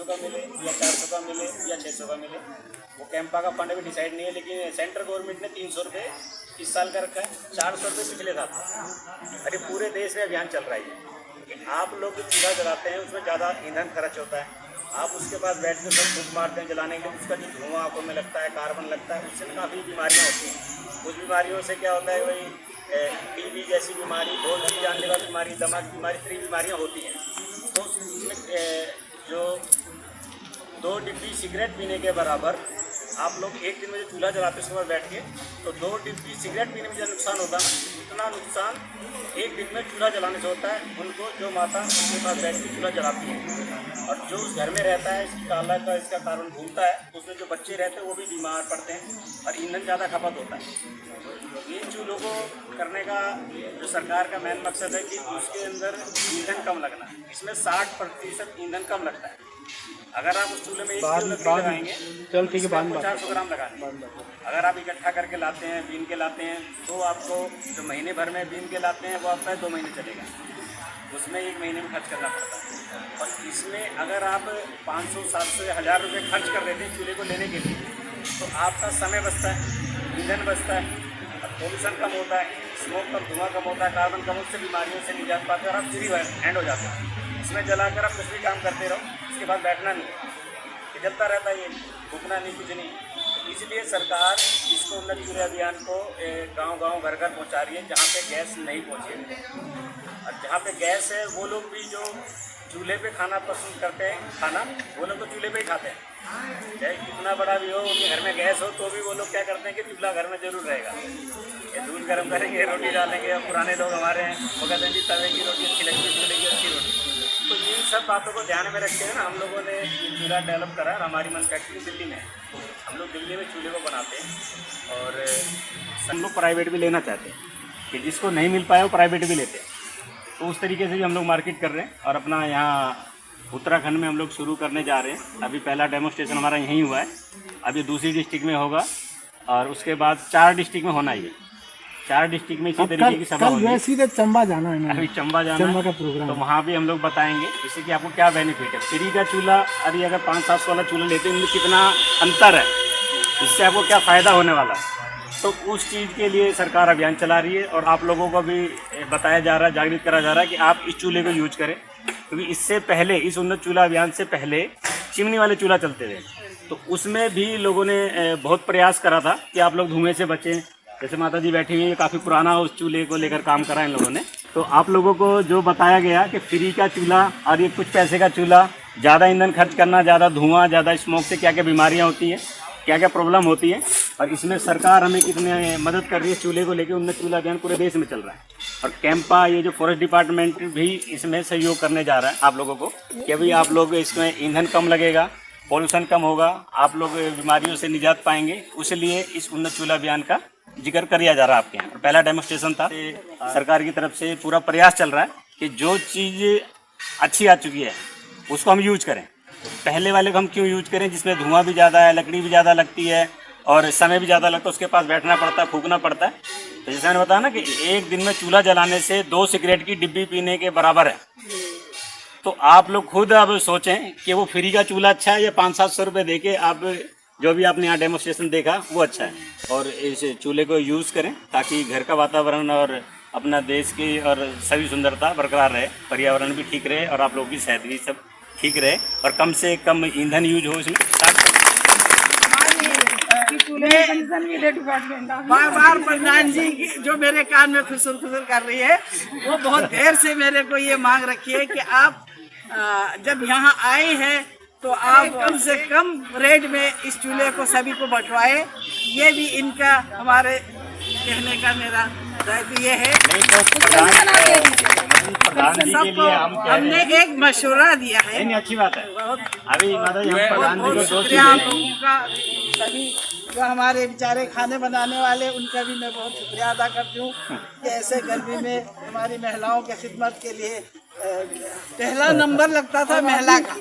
500 का मिले या 400 का मिले या 600 का मिले, वो कैंपा का फंड भी डिसाइड नहीं है। लेकिन सेंट्रल गवर्नमेंट ने 300 रुपये इस साल का रखा है, 400 रुपये पिछले साल था। अरे पूरे देश में अभियान चल रहा है कि आप लोग जो चूल्हा जलाते हैं उसमें ज़्यादा ईंधन खर्च होता है, आप उसके पास बैठ कर सब फूक मारते हैं जलाने के लिए, उसका जो धुआं आँखों में लगता है, कार्बन लगता है, उससे काफ़ी बीमारियाँ होती हैं। उस बीमारियों से क्या होता है, वही टीबी जैसी बीमारी, बहुत ही जानलेवा बीमारी, दमा की बीमारी, कई बीमारियाँ होती हैं। तो इसमें जो 2 डिब्बी सिगरेट पीने के बराबर आप लोग एक दिन में जो चूल्हा जलाते हैं सुबह बैठ के, तो 2 डिब्बी सिगरेट पीने में जो नुकसान होता है उतना नुकसान एक दिन में चूल्हा जलाने से होता है उनको, जो माता उनके पास बैठ के चूल्हा जलाती है। और जो उस घर में रहता है, इसकी काला का इसका कारण घूमता है, उसमें जो बच्चे रहते हैं वो भी बीमार पड़ते हैं और ईंधन ज़्यादा खपत होता है। इन चूल्हों को करने का जो सरकार का मेन मकसद है कि उसके अंदर ईंधन कम लगना है। इसमें 60% ईंधन कम लगता है। अगर आप उस चूल्हे में 1 किलो लकड़ी लगाएंगे तो 400 ग्राम लगाएंगे। अगर आप इकट्ठा करके लाते हैं, बीन के लाते हैं, तो आपको जो महीने भर में बीन के लाते हैं वो आपका 2 महीने चलेगा, उसमें 1 महीने में खर्च करना पड़ता है। और इसमें अगर आप 500, 700 या 1000 रुपये खर्च कर देते हैं चूल्हे को लेने के लिए, तो आपका समय बचता है, ईंधन बचता है, पोल्यूशन कम होता है, स्मोक कम, धुआं कम होता है, कार्बन कम, उससे बीमारियों से निजात पाते हैं और आप फ्री हैंड हो जाते हैं। इसमें जलाकर आप कुछ भी काम करते रहो, इसके बाद बैठना नहीं, ये जलता रहता है, ये रुकना नहीं, कुछ नहीं। इसलिए सरकार इसको उन्नत चूल्हे अभियान को गांव-गांव, घर-घर पहुंचा रही है, जहां पे गैस नहीं पहुंचे। और जहाँ पे गैस है वो लोग भी जो चूल्हे पे खाना पसंद करते हैं, खाना वो लोग तो चूल्हे पे ही खाते हैं, चाहे कितना बड़ा भी हो, उनके घर में गैस हो तो भी वो लोग क्या करते हैं कि चूल्हा घर में जरूर रहेगा। ये दूध गर्म करेंगे, रोटी डालेंगे। अब पुराने लोग हमारे हैं, वो कहते हैं कि तवे की रोटी अच्छी लगती है, चूल्हे की अच्छी रोटी। तो इन सब बातों को ध्यान में रखते हैं ना हम लोगों ने ये चूल्हा डेवलप करा है। हमारी मैन्युफैक्चरिंग दिल्ली में है, हम लोग दिल्ली में चूल्हे को बनाते हैं और हम लोग प्राइवेट भी लेना चाहते हैं कि जिसको नहीं मिल पाया वो प्राइवेट भी लेते हैं। तो उस तरीके से भी हम लोग मार्केट कर रहे हैं और अपना यहाँ उत्तराखंड में हम लोग शुरू करने जा रहे हैं। अभी पहला डेमोस्ट्रेशन हमारा यहीं हुआ है, अभी दूसरी डिस्ट्रिक्ट में होगा और उसके बाद 4 डिस्ट्रिक्ट में होना ही है। 4 डिस्ट्रिक्ट में इसी तरीके की सभा होगी। चंबा जाना का प्रोग्राम, तो वहाँ भी हम लोग बताएंगे इससे कि आपको क्या बेनिफिट है। फ्री का चूल्हा अभी अगर 500-700 वाला चूल्हा लेते हैं उनमें कितना अंतर है, इससे आपको क्या फ़ायदा होने वाला है। तो उस चीज़ के लिए सरकार अभियान चला रही है और आप लोगों को भी बताया जा रहा है, जागृत करा जा रहा है कि आप इस चूल्हे को यूज करें। क्योंकि इससे पहले, इस उन्नत चूल्हा अभियान से पहले चिमनी वाले चूल्हा चलते थे, तो उसमें भी लोगों ने बहुत प्रयास करा था कि आप लोग धुएं से बचें। जैसे माता जी बैठी हुई है, काफ़ी पुराना उस चूल्हे को लेकर काम करा इन लोगों ने। तो आप लोगों को जो बताया गया कि फ्री का चूल्हा और ये कुछ पैसे का चूल्हा, ज़्यादा ईंधन खर्च करना, ज़्यादा धुआं, ज़्यादा स्मोक से क्या क्या बीमारियाँ होती हैं, क्या क्या प्रॉब्लम होती है, और इसमें सरकार हमें कितने मदद कर रही है। चूल्हे को लेकर उन्नत चूल्हा अभियान पूरे देश में चल रहा है और कैंपा, ये जो फॉरेस्ट डिपार्टमेंट भी इसमें सहयोग करने जा रहा है आप लोगों को कि अभी आप लोग इसमें ईंधन कम लगेगा, पॉल्यूशन कम होगा, आप लोग बीमारियों से निजात पाएंगे। उसलिए इस उन्नत चूल्हा अभियान का जिक्र किया जा रहा है आपके यहाँ। पहला डेमोस्ट्रेशन था, सरकार की तरफ से पूरा प्रयास चल रहा है कि जो चीज़ अच्छी आ चुकी है उसको हम यूज करें। पहले वाले को हम क्यों यूज करें जिसमें धुआं भी ज़्यादा है, लकड़ी भी ज़्यादा लगती है और समय भी ज़्यादा लगता है, उसके पास बैठना पड़ता है, फूकना पड़ता है। तो जैसे मैंने बताया ना कि एक दिन में चूल्हा जलाने से 2 सिगरेट की डिब्बी पीने के बराबर है। तो आप लोग खुद अब सोचें कि वो फ्री का चूल्हा अच्छा है या 500-700 रुपये दे के आप जो भी आपने यहाँ डेमोस्ट्रेशन देखा वो अच्छा है। और इस चूल्हे को यूज़ करें ताकि घर का वातावरण और अपना देश की और सभी सुंदरता बरकरार रहे, पर्यावरण भी ठीक रहे और आप लोग की सेहत भी सब ठीक रहे और कम से कम ईंधन यूज हो इसमें। बार प्रधान जी जो मेरे कान में खुसुर खुसुर कर रही है, वो बहुत देर से मेरे को ये मांग रखी है कि आप जब यहाँ आए हैं तो आप कम से कम रेट में इस चूल्हे को सभी को बंटवाए। ये भी इनका हमारे कहने का मेरा दायित्व ये है। सबको हमने एक मशवरा दिया है। नहीं, अच्छी बात है। अभी बहुत शुक्रिया आप लोगों का, सभी जो हमारे बेचारे खाने बनाने वाले उनका भी मैं बहुत शुक्रिया अदा करती हूँ कि ऐसे गर्मी में हमारी महिलाओं की खिदमत के लिए पहला नंबर लगता था महिला का,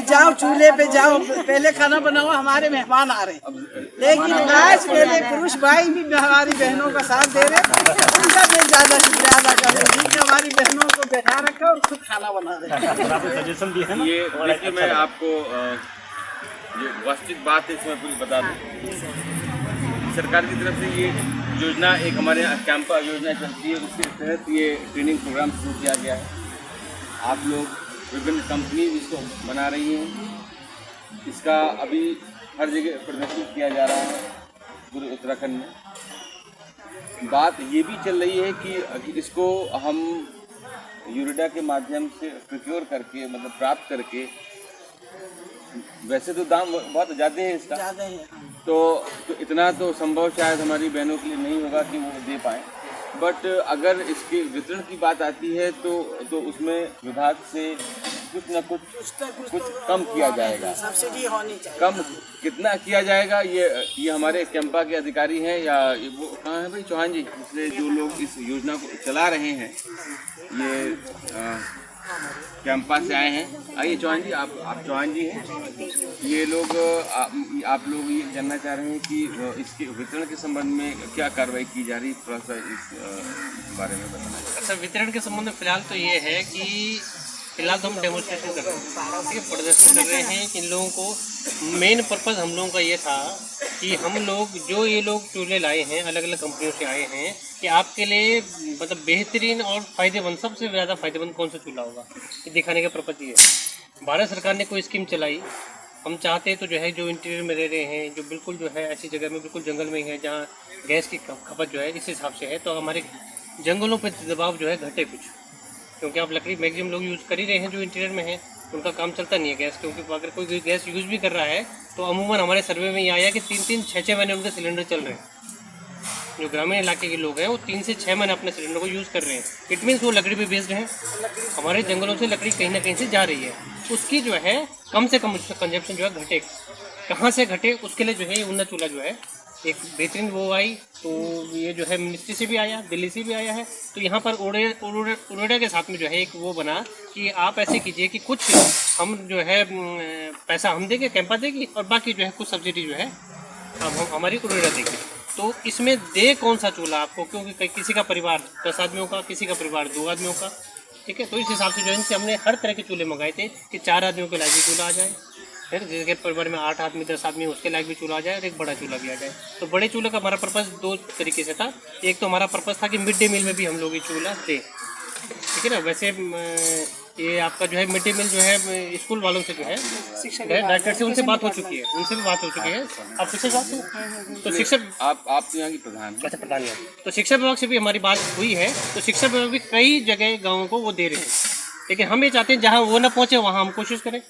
जाओ चूल्हे पे जाओ, पहले खाना बनाओ, हमारे मेहमान आ रहे। लेकिन आज मेरे पुरुष भाई भी हमारी बहनों का साथ दे रहे, उनका भी ज्यादा से ज्यादा करें कि हमारी बहनों को बैठा रखा और खुद खाना बना दे। सजेशन दिए है ना। ये देखिए, मैं आपको ये वास्तविक बात है इसमें पूरी बता दूँ। सरकार की तरफ से ये योजना, एक हमारे यहाँ कैंपा योजना चलती है, उसके तहत ये ट्रेनिंग प्रोग्राम शुरू किया गया है। आप लोग, विभिन्न कंपनी इसको बना रही हैं। इसका अभी हर जगह प्रदर्शन किया जा रहा है पूरे उत्तराखंड में। बात ये भी चल रही है कि इसको हम यूरिडा के माध्यम से प्रोक्योर करके, मतलब प्राप्त करके, वैसे तो दाम बहुत ज़्यादा है इसका, ज्यादा है। तो इतना तो संभव शायद हमारी बहनों के लिए नहीं होगा कि वो दे पाएँ। बट अगर इसके वितरण की बात आती है तो उसमें विभाग से कुछ न कुछ कम किया जाएगा। सब्सिडी होनी चाहिए। कम कितना किया जाएगा, ये हमारे कैंपा के अधिकारी हैं, या वो कहाँ हैं भाई, चौहान जी, इसलिए जो लोग इस योजना को चला रहे हैं, ये कैंपा से आए हैं। आइए चौहान जी, आप चौहान जी हैं। ये लोग आप लोग ये जानना चाह रहे हैं कि इसके वितरण के संबंध में क्या कार्रवाई की जा रही है, थोड़ा सा इस बारे में बताना। अच्छा, वितरण के संबंध में फिलहाल तो ये है कि फिलहाल तो हम डेमोन्स्ट्रेशन कर रहे हैं, ठीक है, प्रदर्शन कर रहे हैं। इन लोगों को मेन पर्पज़ हम लोगों का ये था कि हम लोग जो ये लोग चूल्हे लाए हैं, अलग अलग कंपनियों से आए हैं, कि आपके लिए मतलब बेहतरीन और फ़ायदेमंद, सबसे ज़्यादा फ़ायदेमंद कौन सा चूल्हा होगा, ये दिखाने का पर्पज़ ये है। भारत सरकार ने कोई स्कीम चलाई, हम चाहते तो जो है, जो इंटीरियर में रह रहे हैं, जो बिल्कुल जो है ऐसी जगह में, बिल्कुल जंगल में है जहाँ गैस की खपत जो है इस हिसाब से है, तो हमारे जंगलों पर दबाव जो है घटे कुछ, क्योंकि आप लकड़ी मैक्सिमम लोग यूज़ कर ही रहे हैं जो इंटीरियर में है, उनका काम चलता नहीं है गैस, क्योंकि अगर कोई गैस यूज़ भी कर रहा है तो अमूमन हमारे सर्वे में ये आया कि 3-3, 6-6 महीने उनके सिलेंडर चल रहे हैं। जो ग्रामीण इलाके के लोग हैं वो 3 से 6 महीने अपने सिलेंडर को यूज़ कर रहे हैं। इट मीन्स वो लकड़ी पे बेस्ड हैं, हमारे जंगलों से लकड़ी कहीं ना कहीं से जा रही है, उसकी जो है कम से कम कंजप्शन जो है घटे। कहाँ से घटे, उसके लिए जो है ये उन्नत चूल्हा जो है एक बेहतरीन वो आई, तो ये जो है मिनिस्ट्री से भी आया, दिल्ली से भी आया है, तो यहाँ पर उड़ेडा के साथ में जो है एक वो बना कि आप ऐसे कीजिए कि कुछ हम जो है पैसा हम देंगे, कैंपा देगी, और बाकी जो है कुछ सब्सिडी जो है हम हमारी उड़ेडा देगी। तो इसमें दे कौन सा चूल्हा आपको, क्योंकि किसी का परिवार 10 आदमियों का, किसी का परिवार 2 आदमियों का, ठीक है, तो इस हिसाब से जो इनसे हमने हर तरह के चूल्हे मंगाए थे कि 4 आदमियों के लायक भी चूल्हा आ जाए, फिर जिसके परिवार में 8 आदमी 10 आदमी उसके लायक भी चूल्हा आ जाए, और एक बड़ा चूल्हा भी आ जाए। तो बड़े चूल्हे का हमारा पर्पज़ 2 तरीके से था। एक तो हमारा पर्पज़ था कि मिड डे मील में भी हम लोग ये चूल्हा दें, ठीक है ना। वैसे ये आपका जो है मिड डे मील जो है स्कूल वालों से जो है डायरेक्टर से उनसे बात हो चुकी है, उनसे भी बात हो चुकी है। आप शिक्षक विभाग से, तो शिक्षक आप यहाँ की प्रधान, अच्छा प्रधान है, तो शिक्षा विभाग से भी हमारी बात हुई है। तो शिक्षा विभाग भी कई जगह गाँवों को वो दे रहे हैं, लेकिन हम ये चाहते हैं जहाँ वो ना पहुँचे वहाँ हम कोशिश करें।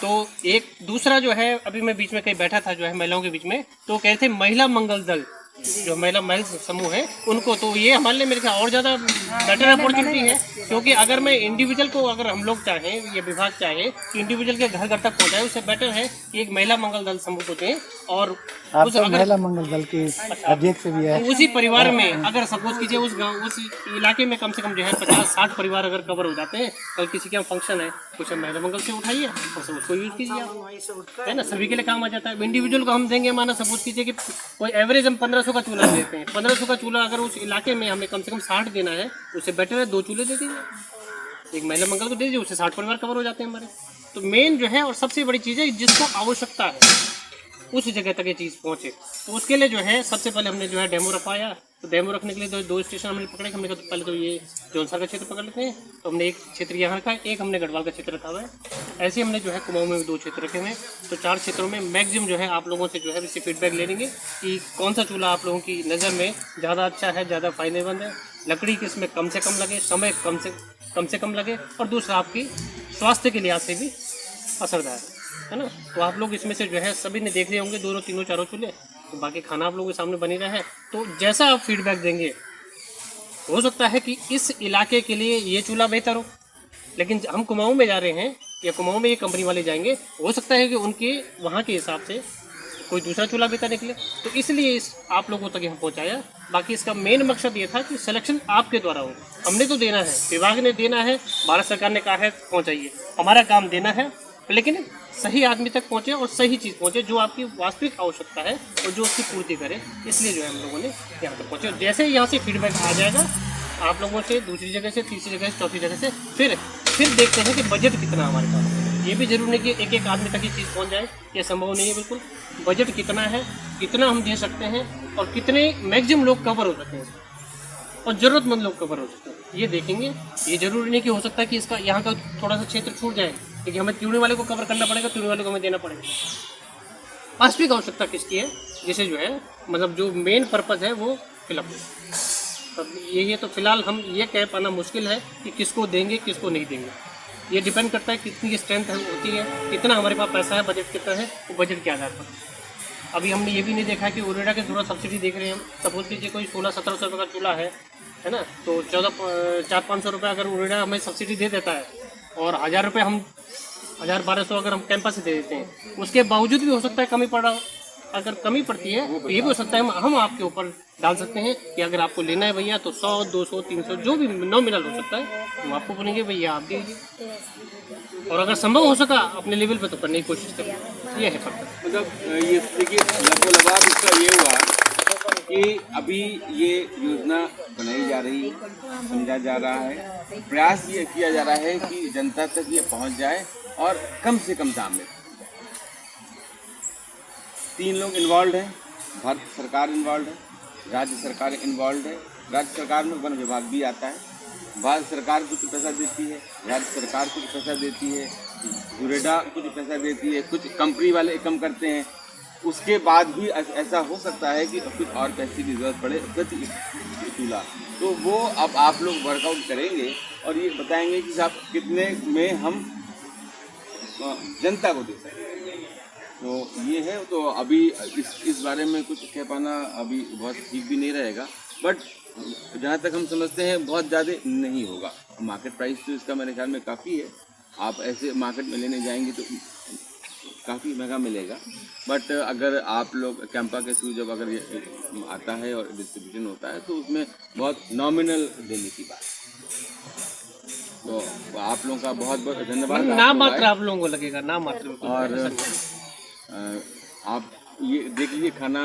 तो एक दूसरा जो है, अभी मैं बीच में कहीं बैठा था जो है महिलाओं के बीच में, तो कह रहे थे महिला मंगल दल, जो महिला समूह है उनको, तो ये हमारे लिए मेरे ख्याल और ज़्यादा बेटर अपॉर्चुनिटी है, क्योंकि अगर मैं इंडिविजुअल को, अगर हम लोग चाहें, ये विभाग चाहे कि इंडिविजुअल के घर घर तक पहुँचाए, उससे बेटर है कि एक महिला मंगल दल समूह को दें। और आप तो महिला मंगल दल के अध्यक्ष भी है, उसी परिवार में अगर सपोज कीजिए उस गाँव, उस इलाके में कम से कम जो है 50-60 परिवार अगर कवर हो जाते हैं, कल किसी के यहाँ फंक्शन है, कुछ महिला मंगल से उठाइए और सब उसको यूज़ कीजिए आप, है ना, सभी के लिए काम आ जाता है। इंडिविजुअल को हम देंगे, माना सपोज कीजिए कि कोई एवरेज हम 1500 का चूल्हा देते हैं, 1500 का चूल्हा अगर उस इलाके में हमें कम से कम 60 देना है, उससे बेटर है 2 चूल्हे दे दीजिए, एक महिला मंगल को दे दीजिए, उससे 60 परिवार कवर हो जाते हैं हमारे। तो मेन जो है और सबसे बड़ी चीज़ है, जिसको आवश्यकता है उस जगह तक ये चीज़ पहुँचे, तो उसके लिए जो है सबसे पहले हमने जो है डेमो रखवाया। तो डेमो रखने के लिए 2 स्टेशन हमने पकड़े। हमने कहा तो पहले तो ये जौनसार का क्षेत्र पकड़ लेते हैं, तो हमने एक क्षेत्र यहाँ का, एक हमने गढ़वाल का क्षेत्र रखा हुआ है। ऐसे हमने जो है कुमाऊं में भी 2 क्षेत्र रखे हुए हैं। तो 4 क्षेत्रों में मैक्सिमम जो है आप लोगों से जो है इससे फीडबैक ले लेंगे कि कौन सा चूल्हा आप लोगों की नज़र में ज़्यादा अच्छा है, ज़्यादा फायदेमंद है, लकड़ी किसमें कम से कम लगे, समय कम से कम लगे, और दूसरा आपकी स्वास्थ्य के लिहाज से भी असरदार है ना। तो आप लोग इसमें से जो है सभी ने देख रहे होंगे 2, 3, 4 चूल्हे, तो बाकी खाना आप लोगों के सामने बनी रहा है। तो जैसा आप फीडबैक देंगे, हो सकता है कि इस इलाके के लिए ये चूल्हा बेहतर हो, लेकिन हम कुमाऊं में जा रहे हैं या कुमाऊं में ये कंपनी वाले जाएंगे, हो सकता है कि उनके वहाँ के हिसाब से कोई दूसरा चूल्हा बेचा निकले। तो इसलिए इस आप लोगों तक यहाँ पहुँचाया। बाकी इसका मेन मकसद ये था कि सिलेक्शन आपके द्वारा हो। हमने तो देना है, विभाग ने देना है, भारत सरकार ने कहा है पहुँचाइए, हमारा काम देना है, लेकिन सही आदमी तक पहुँचे और सही चीज़ पहुँचे जो आपकी वास्तविक आवश्यकता है और जो उसकी पूर्ति करे। इसलिए जो है हम लोगों ने यहाँ तक पहुँचे। और जैसे यहाँ से फीडबैक आ जाएगा आप लोगों से, दूसरी जगह से, तीसरी जगह से, चौथी जगह से, फिर देखते हैं कि बजट कितना हमारे पास है। ये भी जरूरी नहीं कि एक एक आदमी तक ये चीज़ पहुँच जाए, ये संभव नहीं है बिल्कुल। बजट कितना है, कितना हम दे सकते हैं और कितने मैक्सिमम लोग कवर हो सकते हैं और ज़रूरतमंद लोग कवर हो सकते हैं, ये देखेंगे। ये जरूरी नहीं कि हो सकता है कि इसका यहाँ का थोड़ा सा क्षेत्र छूट जाए, क्योंकि हमें त्यूनी वाले को कवर करना पड़ेगा, त्यूनी वाले को हमें देना पड़ेगा। वास्तविक आवश्यकता किसकी है, जिसे जो है मतलब जो मेन पर्पज़ है वो फिलअप हो। तब यही है। तो फिलहाल हम ये कह पाना मुश्किल है कि किसको देंगे किसको नहीं देंगे। ये डिपेंड करता है कितनी स्ट्रेंथ होती है, कितना हमारे पास पैसा है, बजट कितना है, वो बजट के आधार पर। अभी हमने ये भी नहीं देखा कि उरेडा के थोड़ा सब्सिडी देख रहे हैं हम। सपोज कीजिए कोई 1600-1700 रुपये का चूल्हा है ना, तो 400-500 रुपये अगर उरेडा हमें सब्सिडी दे देता है और 1000 रुपये हम 1000-1200 अगर हम कैंपस से दे देते हैं, उसके बावजूद भी हो सकता है कमी पड़ा हो। अगर कमी पड़ती है तो ये भी हो सकता है हम आपके ऊपर डाल सकते हैं कि अगर आपको लेना है भैया तो 100, 200, 300 जो भी नॉमिनल हो सकता है हम आपको बोलेंगे भैया आप दीजिए। और अगर संभव हो सका अपने लेवल पे तो करने की कोशिश करें। ये है फर्क। मतलब ये देखिए लगभग इसका ये हुआ कि अभी ये योजना बनाई जा रही है, समझा जा रहा है, प्रयास ये किया जा रहा है कि जनता तक ये पहुंच जाए और कम से कम दाम में। 3 लोग इन्वॉल्व हैं, भारत सरकार इन्वॉल्व है, राज्य सरकार इन्वॉल्व है। राज्य सरकार में वन विभाग भी आता है, भारत सरकार कुछ पैसा देती है, राज्य सरकार कुछ पैसा देती है, उरेडा कुछ पैसा देती है, कुछ कंपनी वाले कम करते हैं। उसके बाद भी ऐसा हो सकता है कि कुछ और पैसे की जरूरत पड़े प्रति चूल्हा, तो वो अब आप लोग वर्कआउट करेंगे और ये बताएंगे कि साहब कितने में हम जनता को दे सकते हैं। तो ये है। तो अभी इस बारे में कुछ कह पाना अभी बहुत ठीक भी नहीं रहेगा, बट जहाँ तक हम समझते हैं बहुत ज़्यादा नहीं होगा। मार्केट प्राइस तो इसका मेरे ख्याल में काफ़ी है। आप ऐसे मार्केट में लेने जाएंगे तो काफ़ी महंगा मिलेगा, बट अगर आप लोग कैंपा के थ्रू जब अगर ये आता है और डिस्ट्रीब्यूशन होता है तो उसमें बहुत नॉमिनल देने की बात। तो आप लोगों का बहुत बहुत धन्यवाद। नाम मात्र आप लोगों को लगेगा, नाम मात्र। और आप ये देख लीजिए खाना,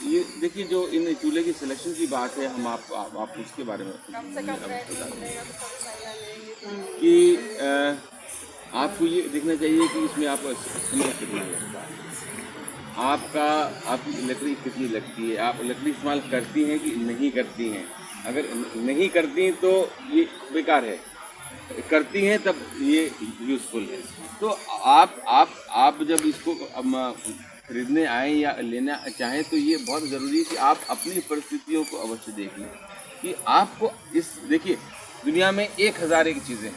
ये देखिए जो इन चूल्हे की सिलेक्शन की बात है, हम आप उसके बारे में कि आपको ये देखना चाहिए कि इसमें आप समय कितनी लगता है, आपकी लकड़ी कितनी लगती है, आप लकड़ी इस्तेमाल करती हैं कि नहीं करती हैं। अगर नहीं करती तो ये बेकार है, करती हैं तब ये यूज़फुल है। तो आप जब इसको खरीदने आए या लेना चाहें तो ये बहुत ज़रूरी है कि आप अपनी परिस्थितियों को अवश्य देख लें कि आपको देखिए दुनिया में 1001 चीज़ें हैं,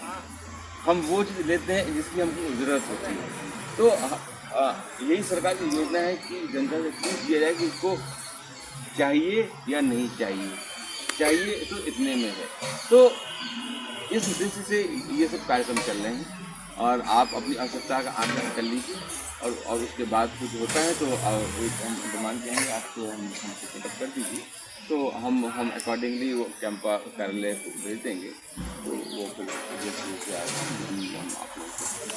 हम वो चीज़ लेते हैं जिसकी हमको ज़रूरत होती है। तो यही सरकार की योजना है कि जनता से पूछ दिया जाए कि उसको चाहिए या नहीं चाहिए, चाहिए तो इतने में है। तो इस उद्देश्य से ये सब कार्यक्रम चल रहे हैं और आप अपनी आवश्यकता का आकलन कर लीजिए और उसके बाद कुछ होता है तो एक हम डिमांड करेंगे आपको, हमसे कॉन्टेक्ट कर दीजिए, तो हम अकॉर्डिंगली वो कैंपा कार्यालय को भेज देंगे, तो वो फिर हम आप लोगों को